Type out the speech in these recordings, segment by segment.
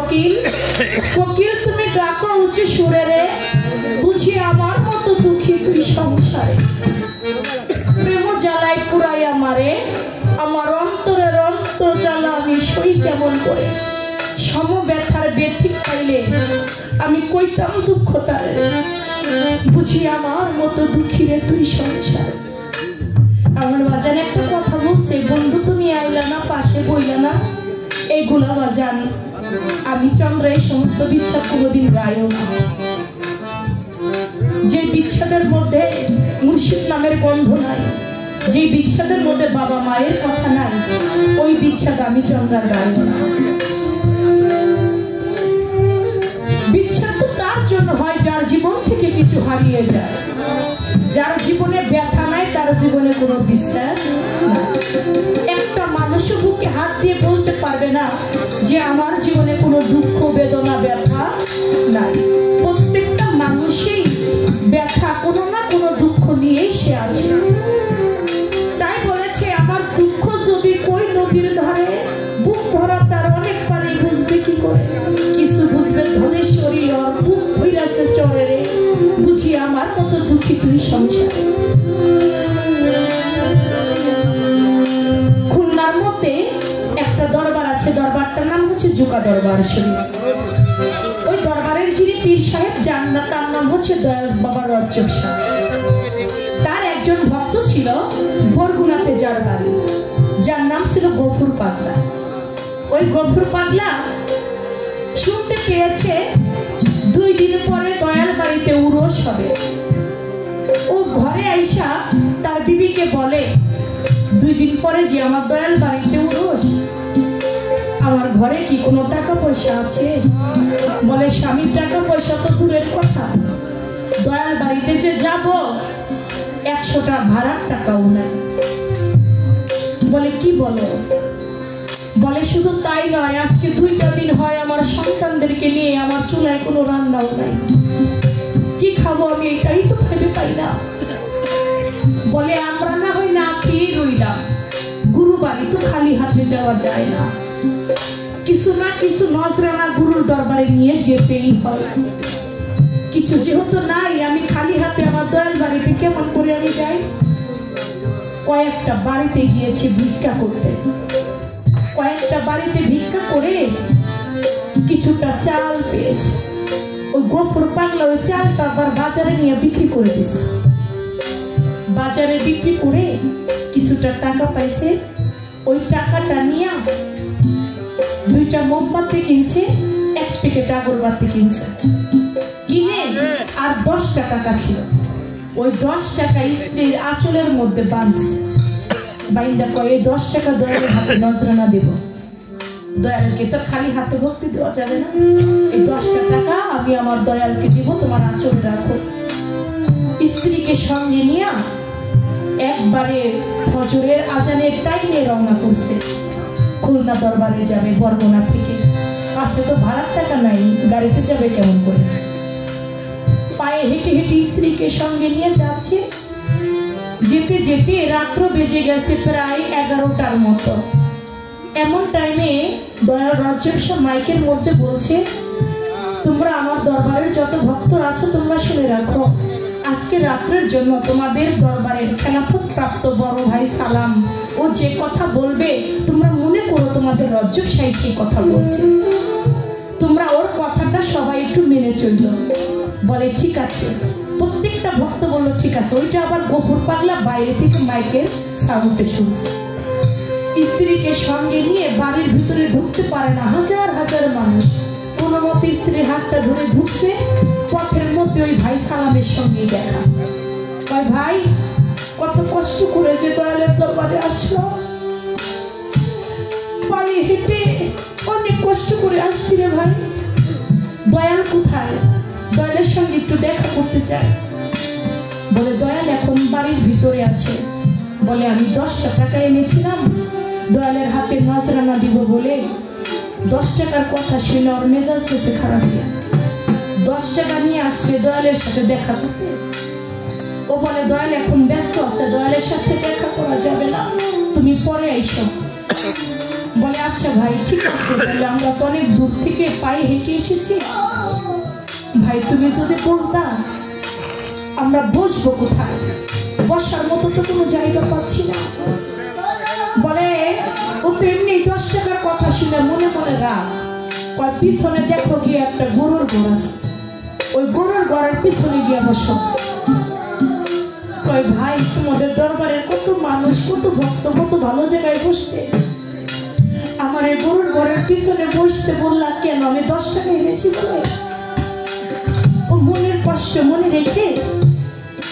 কোকিল কোকিল তুমি ডাকো উঁচু সুরে রে, বুঝি আমার মতো দুঃখী তুই সংসারে। প্রেম জ্বালায় পুরাই আমারে, আমার অন্তরের অন্তর জ্বালা আমি সই কেমন করে। সম ব্যথার ব্যথি খাইলে আমি কইতাম দুঃখ তারে, বুঝি আমার মতো দুঃখী রে তুই সংসারে। আমার বাজান একটা কথা বলছে, বন্ধু তুমি আইলা না, পাশে বইলা না, এইগুলা বাজান আমি চন্দ্র এই সমস্ত বিচ্ছেদ কোনোদিন গাইও না। যে বিচ্ছেদের মধ্যে মুর্শিদ নামের গন্ধ নাই, যে বিচ্ছেদের মধ্যে বাবা মায়ের কথা নাই, ওই বিচ্ছেদ আমি চন্দ্র গাইও না। বিচ্ছেদ তো তার জন্য হয় যার জীবন থেকে কিছু হারিয়ে যায়, যার জীবনে ব্যথা নাই তার জীবনে কোনো বিশ্বাস নাই। একটা মানুষও বুকে হাত দিয়ে বলতে পারবে না যে আমার জীবনে কোনো দুঃখ বেদনা ব্যথা নাই। প্রত্যেকটা মানুষই ব্যথা কোনো না কোনো দুঃখ নিয়েই সে আছে। তাই বলেছে আমার দুঃখ যদি কই নদীর ধারে, বুক ভরা তার অনেক পানি বুঝবে কি করে। কিছু বুঝবে ধনেশ্বরী ওর বুক ভইরাছে চরে রে, বুঝি আমার মতো দুঃখী তুই সংসারে। খুলনার মধ্যে একটা দরবার আছে, দরবারটার নাম হচ্ছে জুকা দরবার শরীফ। ওই দরবারের যিনি পীর সাহেব জান্নাত, তার নাম হচ্ছে দয়াল বাবা রজ্জব সাহেব। তার একজন ভক্ত ছিল বরগুনাতে, যার বাড়ি, যার নাম ছিল গফুর পাগলা। ওই গফুর পাগলা শুনতে পেয়েছে 2 দিন পরে দয়াল বাড়িতে উরস হবে। ও ঘরে আইসা তার বিবিকে বলে, 2 দিন পরে যে আমার দয়াল বাড়িতে উরস, আমার ঘরে কি কোনো টাকা পয়সা আছে? বলে স্বামীর টাকা পয়সা তো দূরের কথা, দয়াল বাড়িতে যে যাব 100টা ভাড়ার টাকাও নাই। বলে কি বলো? বলে শুধু তাই নয়, আজকে 2টা দিন হয় আমার সন্তানদেরকে নিয়ে আমার চুলায় কোনো রান্নাও নাই, কি খাবো আমি এটাই তো ভেবে পাই না। বলে আমরা না হয় না খেয়ে রইলাম, গুরু বাড়ি তো খালি হাতে যাওয়া যায় না, কিছু না কিছু নজরানা গুরুর দরবারে নিয়ে যেতেই হয়। কিছু যেহেতু নাই, আমি খালি হাতে আমার দয়াল বাড়িতে কেমন করে আমি যাই? কয়েকটা বাড়িতে গিয়েছি ভিক্ষা করতে, কয়েকটা বাড়িতে ভিক্ষা করে কিছুটা চাল পেয়েছে। ওই গফুর পাগলা ওই চালটা আবার বাজারে নিয়ে বিক্রি করে দিছে। বাজারে বিক্রি করে কিছুটা টাকা পাইছে। ওই টাকাটা নিয়ে 2টা মোমবাতি কিনছে, 1 প্যাকেট আগরবাতি কিনছে, কিনে আর 10টা টাকা ছিল, ওই 10 টাকা স্ত্রীর আঁচলের মধ্যে বাঁধছে। বাইন্দা কয়ে 10 টাকা দয়ালের হাতে নজরানা দেব, দয়ালকে তো খালি হাতে ভক্তি দেওয়া যাবে না, এই 10টা টাকা আমি আমার দয়ালকে দিব, তোমার আঁচলে রাখো। স্ত্রীকে সঙ্গে নিয়ে একবারে ফজরের আজানের টাইমে রওনা করছে, খুলনা দরবারে যাবে বরগুনা থেকে। কাছে তো ভাড়ার টাকা নাই, গাড়িতে যাবে কেমন করে? পায়ে হেঁটে হেঁটে স্ত্রীকে সঙ্গে নিয়ে যাচ্ছে। যেতে যেতে রাত্র বেজে গেছে প্রায় 11টার মতো। এমন টাইমে দয়াল রজ্জব সাহেব মাইকের মধ্যে বলছে, তোমরা আমার দরবারের যত ভক্তরা আছো তোমরা শুনে রাখো, আজকে রাত্রের জন্য তোমাদের দরবারের খেলাফত প্রাপ্ত বড় ভাই সালাম ও যে কথা বলবে তোমরা মনে করো তোমাদের রজ্জব সাহেব সেই কথা বলছে, তোমরা ওর কথাটা সবাই একটু মেনে চললো। বলে ঠিক আছে। প্রত্যেকটা ভক্ত বললো ঠিক আছে। ওইটা আবার গফুর পাগলা বাইরে থেকে মাইকের সাউন্ডে শুনছে। স্ত্রীকে সঙ্গে নিয়ে বাড়ির ভিতরে ঢুকতে পারে না, হাজার হাজার মানুষ। কোনো মতে স্ত্রীর হাতটা ধরে ঢুকছে। পথের মধ্যে ওই ভাই সালামের সঙ্গে দেখা। ওই ভাই কত কষ্ট করে যে দয়ালের দরবারে আসলো, পায়ে হেঁটে অনেক কষ্ট করে আসছি রে ভাই, দয়াল কোথায়? দয়ালের সঙ্গে একটু দেখা করতে চাই। বলে দয়াল এখন বাড়ির ভিতরে আছে। বলে আমি 10টা টাকা এনেছিলাম দয়ালের হাতে নজরানা দিব বলে, 10 টাকার কথা শুনে ওর মেজাজ গেছে খারাপ হয়ে, 10 টাকা নিয়ে আসছে দয়ালের সাথে দেখা করতে। ও বলে দয়াল এখন ব্যস্ত আছে, দয়ালের সাথে দেখা করা যাবে না, তুমি পরে আইসো। বলে আচ্ছা ভাই ঠিক আছে, তাহলে আমরা তো অনেক দূর থেকে পায়ে হেঁটে এসেছি, ভাই তুমি যদি বলতা আমরা বসবো কোথায়, বসার মতো তো কোনো জায়গা পাচ্ছি না। বলে ও তো এমনি 10 টাকার কথা শুনে মনে মনে রাখ, কয় পিছনে দেখো কি একটা গরুর ঘর আছে, ওই গরুর ঘরের পিছনে গিয়ে বসো। কয় ভাই তোমাদের দরবারে কত মানুষ, কত ভক্ত, কত ভালো জায়গায় বসছে, আমার এই গরুর ঘরের পিছনে বসতে বললাম কেন, আমি 10 টাকা এনেছি বলে। ও মনের কষ্ট মনে রেখে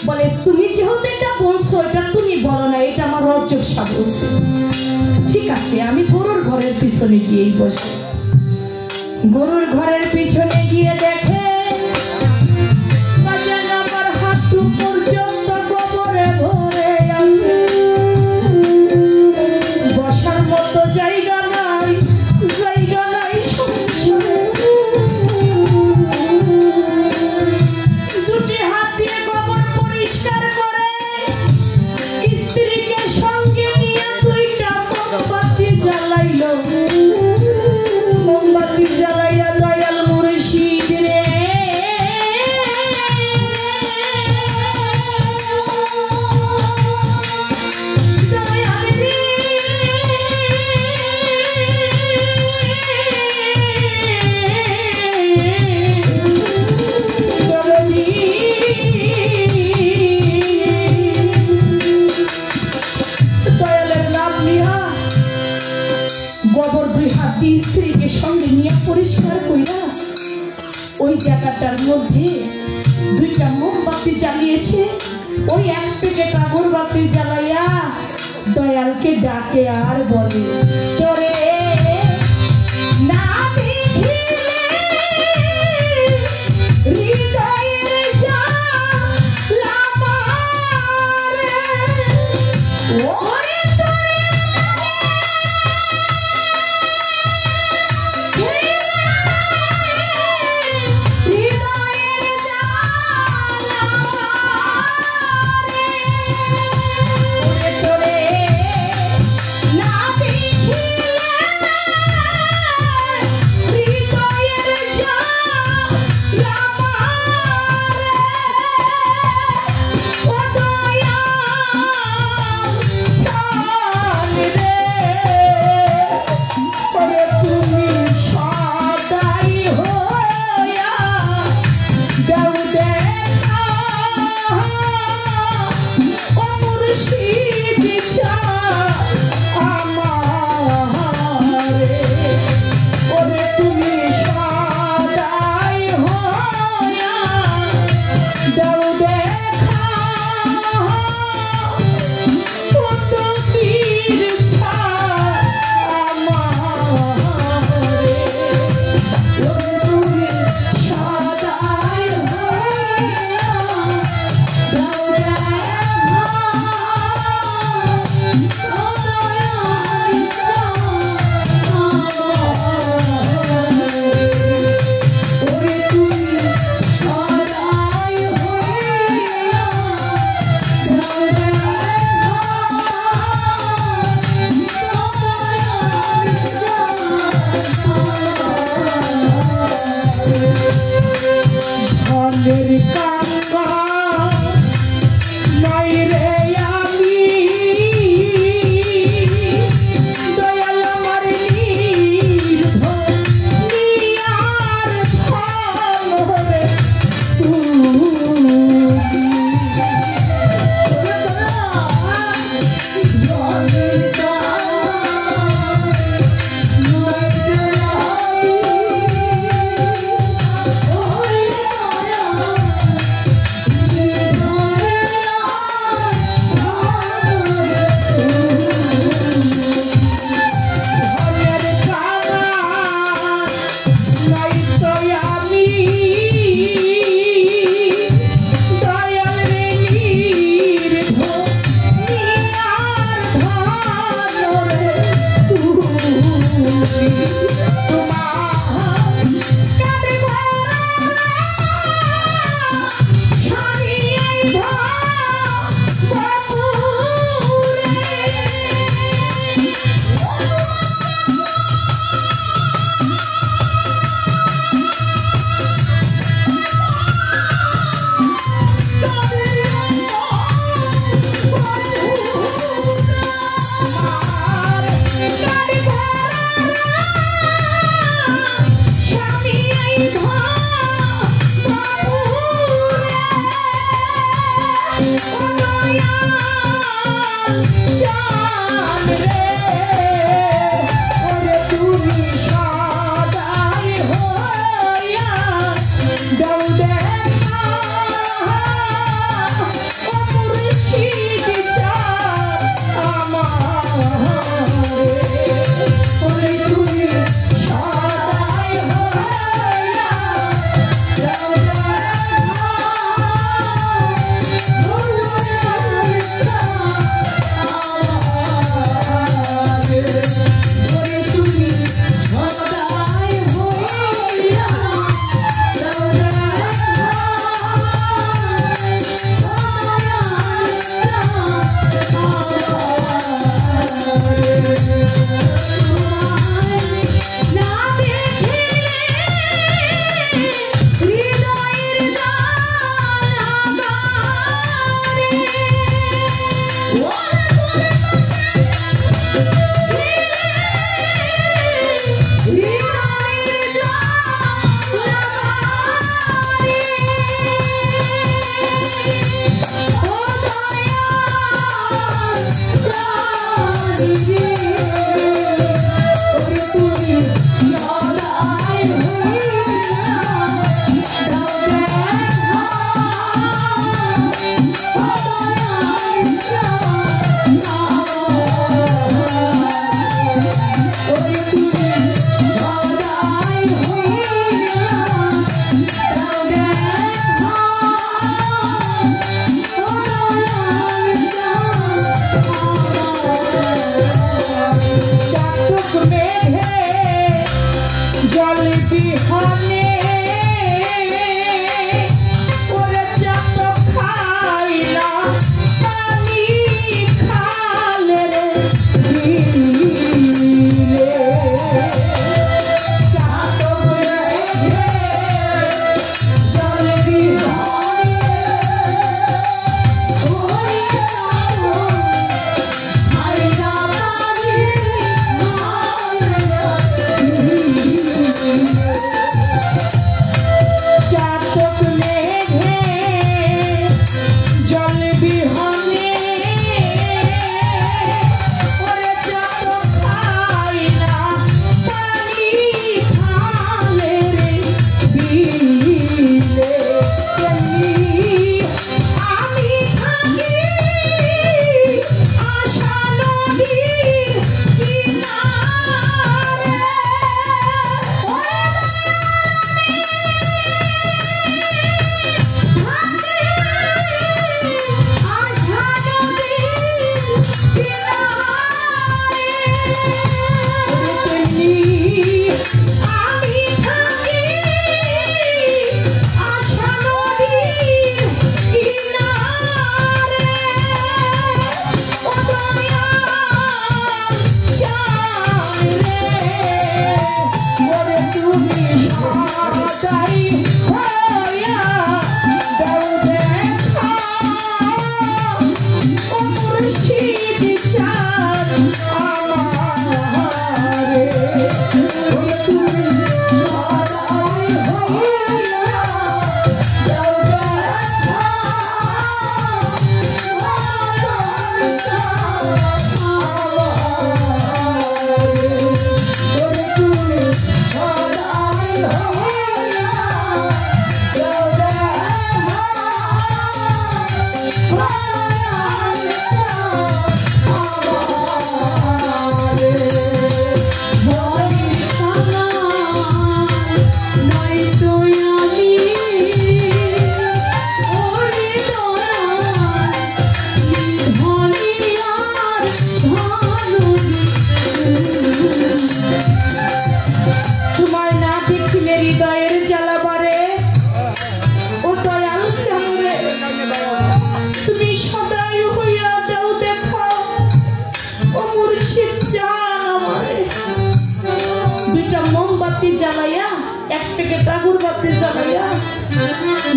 বলে তুমি যেহেতু এটা বলছো, এটা তুমি বলো না, এটা আমার রজব শাহ বলছে। ঠিক আছে আমি গরুর ঘরের পিছনে গিয়েই বসবো। গরুর ঘরের পিছনে গিয়ে দেখে আমার হাঁটু পর্যন্ত গোবরে ভরে আছে, বসার মতো জায়গা নাই, জায়গা নাই সংসারে। দুটি হাত দিয়ে গোবর পরিষ্কার করে স্ত্রীকে সঙ্গে নিয়ে 2টা মোমবাতি জ্বালাইল। মোমবাতি জ্বালাইয়া দয়াল মুর্শিদ রে গোবর 2 হাত দিয়ে স্ত্রীকে সঙ্গে নিয়ে পরিষ্কার কইরা ওই জায়গাটার মধ্যে 2টা মোমবাতি জ্বালিয়েছে। ওই এক প্যাকেট আগরবাতি জ্বালাইয়া দয়ালকে ডাকে আর বলে চরে না দেখিলে হৃদয়ের জ্বালামারে ওরে না দেখিলে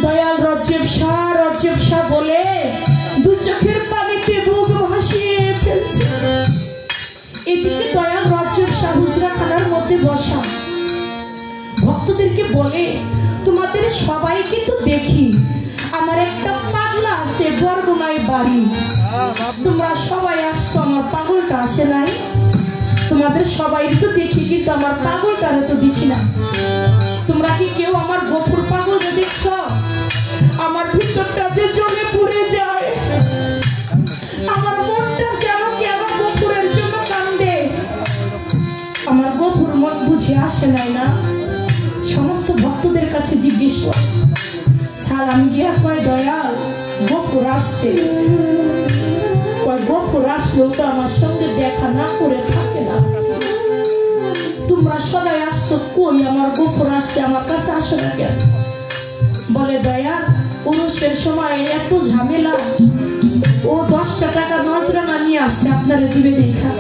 দয়াল রজব শাহ বলে দু চোখের পানিতে বুক ভাসিয়ে ফেলছে। এদিকে দয়াল রজব শাহ হুজরাখানার মধ্যে বসা ভক্তদেরকে বলে, তোমাদের সবাইকে তো দেখি, আমার একটা পাগলা আছে বরগুনায় বাড়ি, তোমরা সবাই আসছো, আমার পাগলটা আসে নাই। তোমাদের সবাই তো দেখি, কিন্তু আমার পাগলটা তো দেখি না। তোমরা কি কেউ আমার গফুর পাগলটা দেখছ? আমার ভিতরটা যে জমে পড়ে যায়, আমার মনটা যেন কি আমার গফুরের জন্য কান্দে। আমার গফুর মন বুঝে আসে নাই না। সমস্ত ভক্তদের কাছে জিজ্ঞেস করে, সালাম গিয়া কয়, দয়াল গফুর আসছে। কয় গফুর আসলেও তো আমার সঙ্গে দেখা না করে থাকে না। তোমরা সবাই আসছো, কই আমার গফুর আসছে, আমার কাছে আসো না কেন? বলে, দয়াল পুরুষের সময় এত ঝামেলা, ও 10টা টাকা নজরানা নিয়ে আসছে আপনারা দিবে দেখা।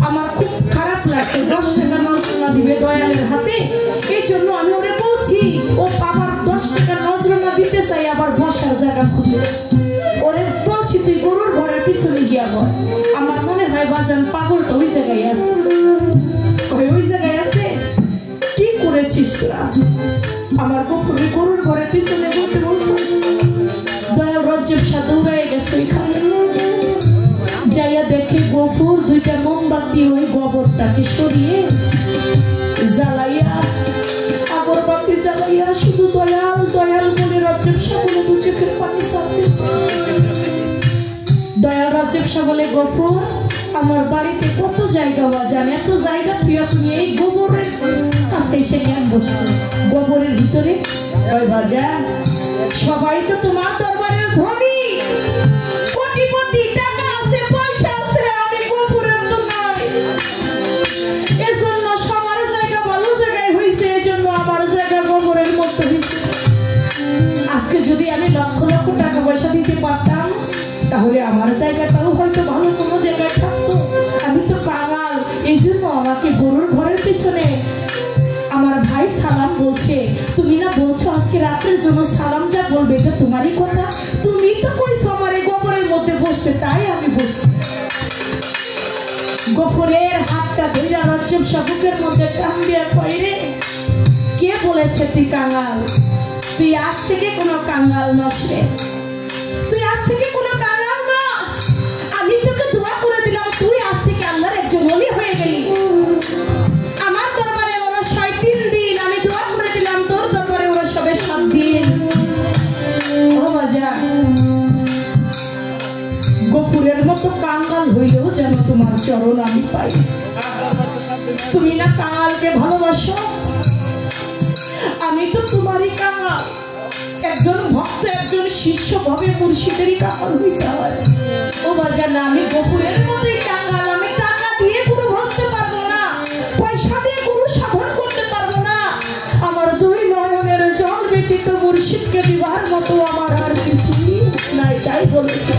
আমার খুব খারাপ লাগছে, 10 টাকা নজরানা দিবে দয়ালের হাতে। এই জন্য আমি ওরে বলছি, ও আবার 10 টাকা নজরানা দিতে চাই, আবার বসার জায়গা খুঁজে। ওরে বলছি, তুই গরুর ঘরের পিছনে গিয়া বল। আমার মনে হয় বাজান পাগলটা ওই জায়গায় আছে। ওই জায়গায় আছে, কি করেছিস তোরা? আমার গফুরকে গরুর ঘরের পিছনে বলতে বলছে। দয়াল রজব শাহ দৌড়ায় গেছে এখানে, যাইয়া দেখে গফুর 2টা মোমবাতি ওই গোবরটাকে সরিয়ে জ্বালাইয়া, আগরবাতি জ্বালাইয়া শুধু দয়াল দয়াল বলে রজব শাহ বলে দু চোখের পানি ছাড়তেছে। দয়াল রজব শাহ বলে, গফুর আমার বাড়িতে কত জায়গা বাজান, এত জায়গা প্রিয় তুমি এই গোবরের কাছে এসে জ্ঞান বসছো গোবরের ভিতরে? ওই বাজান সবাই তো তোমার দরবারের ধনী, কোটিপতি, টাকা আছে, পয়সা আছে, আমি গফুরের তো নাই। এজন্য সবার জায়গা ভালো জায়গায় হয়েছে, এজন্য আমার জায়গা গোবরের মধ্যে হয়েছে। আজকে যদি আমি লক্ষ লক্ষ টাকা পয়সা দিতে পারতাম, তাহলে আমার জায়গাটাও হয়তো ভালো কোনো জায়গায় থাকতো। আমি তো কাঙাল, এই জন্য আমাকে গরুর ঘরের পিছনে। আমার ভাই সালাম বলছে, তুমি না বলছো আজকে রাতের জন্য সালাম যা বলবে এটা তোমারই কথা, তুমি তো কইছো আমার এই গোবরের মধ্যে বসতে, তাই আমি বসছি। গফুরের হাতটা ধরে রজব শাহ বুকের মধ্যে টান দিয়া কয়, রে কে বলেছে তুই কাঙাল? তুই আজ থেকে কোনো কাঙাল নস রে, তুই আজ থেকে কোনো কাঙাল নস। আমি তোকে দোয়া করে দিলাম, তুই আজ থেকে আল্লাহর একজন ওলি হয়ে গেলি। আমার দরবারে ওরা 3 দিন, আমি দোয়া করে দিলাম তোর দরবারে ওরা সবে 7 দিন। ও বাজার, গফুরের মতো কাঙাল হইলেও যেন তোমার চরণ আমি পাই। তুমি না কাঙালকে ভালোবাসো, আমি তো তোমারই কাঙাল। একজন ভক্ত, একজন শিষ্য ভাবে মুর্শিদেরই কাঙাল হইতে হয়। ও বাজার না, আমি গফুরের মতোই কাঙাল। আমি টাকা দিয়ে গুরু বসতে পারবো না, পয়সা দিয়ে গুরু সাধন করতে পারবো না। আমার 2 নয়নের জল ব্যতীত মুর্শিদকে দিবার মতো আমার আর কিছুই নাই, তাই বলেছে।